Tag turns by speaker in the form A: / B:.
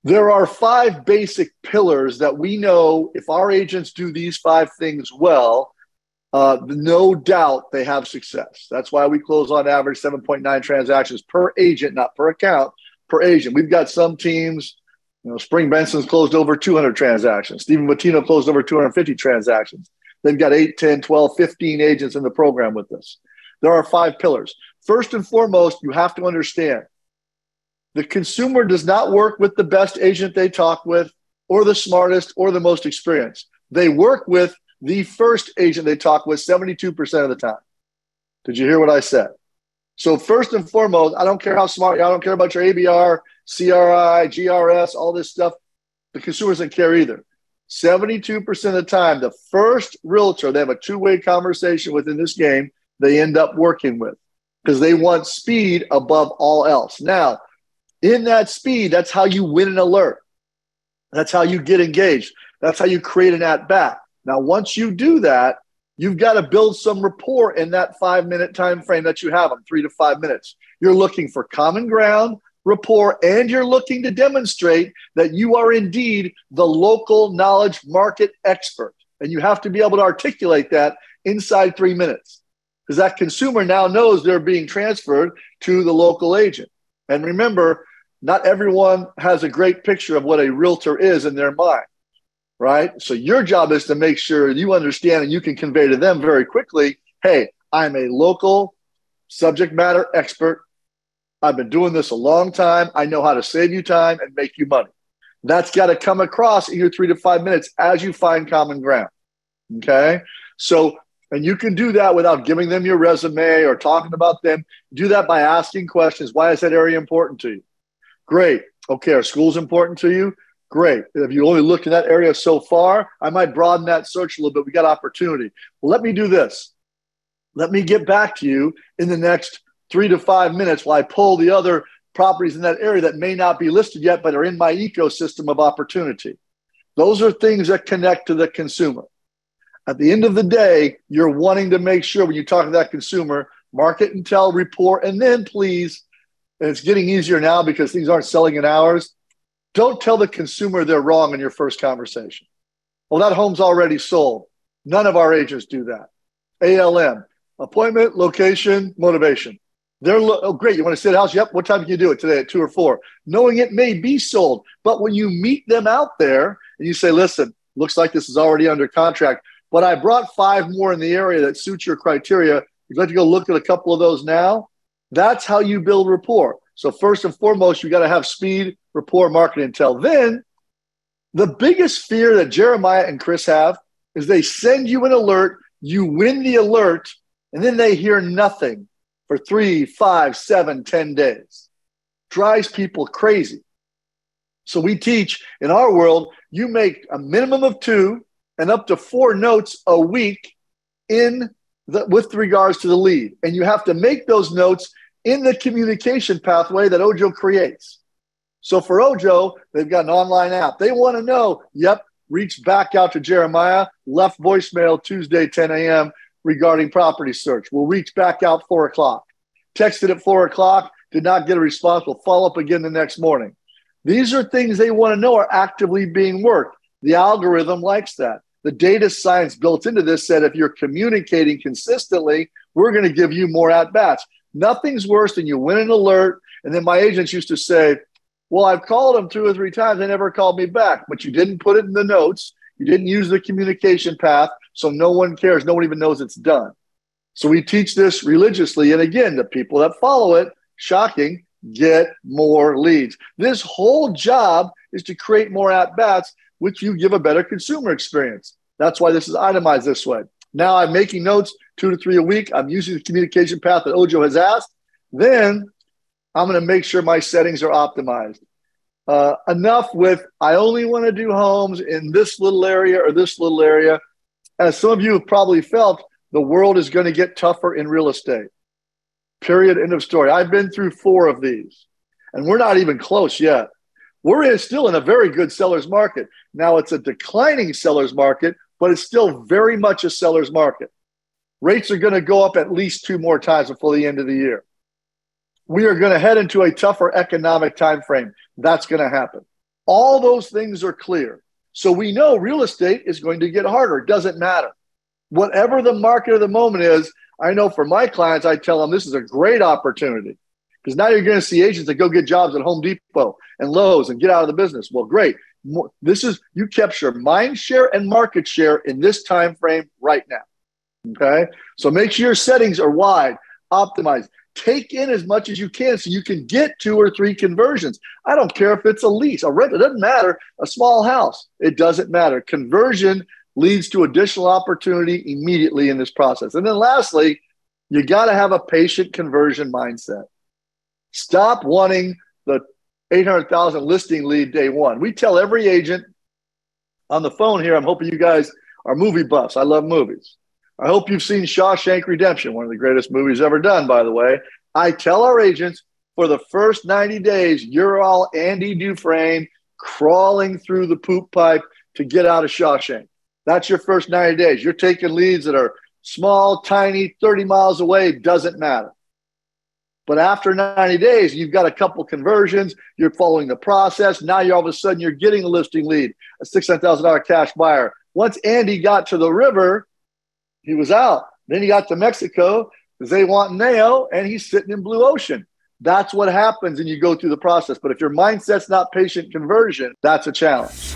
A: There are five basic pillars that we know if our agents do these five things well, no doubt they have success. That's why we close on average 7.9 transactions per agent, not per account, per agent. We've got some teams, Spring Benson's closed over 200 transactions. Stephen Bottino closed over 250 transactions. They've got 8, 10, 12, 15 agents in the program with us. There are five pillars. First and foremost, you have to understand the consumer does not work with the best agent they talk with or the smartest or the most experienced. They work with the first agent they talk with 72% of the time. Did you hear what I said? So first and foremost, I don't care how smart you are. I don't care about your ABR, CRI, GRS, all this stuff. The consumer doesn't care either. 72% of the time, the first realtor they have a two-way conversation with in this game, they end up working with because they want speed above all else. Now, in that speed, that's how you win an alert. That's how you get engaged. That's how you create an at-bat. Now, once you do that, you've got to build some rapport in that 5-minute time frame that you have them, 3 to 5 minutes. You're looking for common ground, rapport, and you're looking to demonstrate that you are indeed the local knowledge market expert. And you have to be able to articulate that inside 3 minutes because that consumer now knows they're being transferred to the local agent. And remember, not everyone has a great picture of what a realtor is in their mind, right? So your job is to make sure you understand and you can convey to them very quickly, hey, I'm a local subject matter expert. I've been doing this a long time. I know how to save you time and make you money. That's got to come across in your 3 to 5 minutes as you find common ground, okay? So, and you can do that without giving them your resume or talking about them. Do that by asking questions. Why is that area important to you? Great. Okay, are schools important to you? Great. If you only looked in that area so far, I might broaden that search a little bit. We got opportunity. Well, let me do this. Let me get back to you in the next 3 to 5 minutes while I pull the other properties in that area that may not be listed yet, but are in my ecosystem of opportunity. Those are things that connect to the consumer. At the end of the day, you're wanting to make sure when you talk to that consumer, market intel, report, and then please, and it's getting easier now because things aren't selling in hours, don't tell the consumer they're wrong in your first conversation. Well, that home's already sold. None of our agents do that. ALM, appointment, location, motivation. Oh, great. You want to see the house? Yep. What time can you do it today at 2 or 4? Knowing it may be sold. But when you meet them out there and you say, listen, looks like this is already under contract, but I brought 5 more in the area that suit your criteria. You'd like to go look at a couple of those now? That's how you build rapport. So first and foremost, you got to have speed, rapport, market intel. Then the biggest fear that Jeremiah and Chris have is they send you an alert, you win the alert, and then they hear nothing for 3, 5, 7, 10 days. Drives people crazy. So we teach in our world, you make a minimum of 2 and up to 4 notes a week with regards to the lead. And you have to make those notes in the communication pathway that Ojo creates. So for Ojo, they've got an online app. They want to know, yep, reach back out to Jeremiah, left voicemail Tuesday, 10 a.m. regarding property search. We'll reach back out 4 o'clock. Texted at 4 o'clock, did not get a response. We'll follow up again the next morning. These are things they want to know are actively being worked. The algorithm likes that. The data science built into this said if you're communicating consistently, we're going to give you more at-bats. Nothing's worse than you win an alert, and then my agents used to say, well, I've called them 2 or 3 times. They never called me back. But you didn't put it in the notes. You didn't use the communication path, so no one cares. No one even knows it's done. So we teach this religiously. And again, the people that follow it, shocking, get more leads. This whole job is to create more at-bats, which you give a better consumer experience. That's why this is itemized this way. Now I'm making notes 2 to 3 a week. I'm using the communication path that Ojo has asked. Then I'm going to make sure my settings are optimized. Enough with, I only want to do homes in this little area or this little area. As some of you have probably felt, the world is going to get tougher in real estate. Period. End of story. I've been through 4 of these, and we're not even close yet. We're still in a very good seller's market. Now it's a declining seller's market, but it's still very much a seller's market. Rates are going to go up at least 2 more times before the end of the year. We are going to head into a tougher economic time frame. That's going to happen. All those things are clear. So we know real estate is going to get harder. It doesn't matter. Whatever the market of the moment is, I know for my clients, I tell them this is a great opportunity because now you're going to see agents that go get jobs at Home Depot and Lowe's and get out of the business. Well, great. This is, you capture mind share and market share in this time frame right now. Okay. So make sure your settings are wide, optimized. Take in as much as you can so you can get 2 or 3 conversions. I don't care if it's a lease, a rent, it doesn't matter. A small house, it doesn't matter. Conversion leads to additional opportunity immediately in this process. And then lastly, you got to have a patient conversion mindset. Stop wanting the 800,000 listing lead day one. We tell every agent on the phone here, I'm hoping you guys are movie buffs. I love movies. I hope you've seen Shawshank Redemption, one of the greatest movies ever done, by the way. I tell our agents for the first 90 days, you're all Andy Dufresne crawling through the poop pipe to get out of Shawshank. That's your first 90 days. You're taking leads that are small, tiny, 30 miles away, doesn't matter. But after 90 days, you've got a couple conversions, you're following the process. Now you're all of a sudden, you're getting a listing lead, a $600,000 cash buyer. Once Andy got to the river, he was out. Then he got to Mexico, Zihuatanejo, and he's sitting in blue ocean. That's what happens when you go through the process. But if your mindset's not patient conversion, that's a challenge.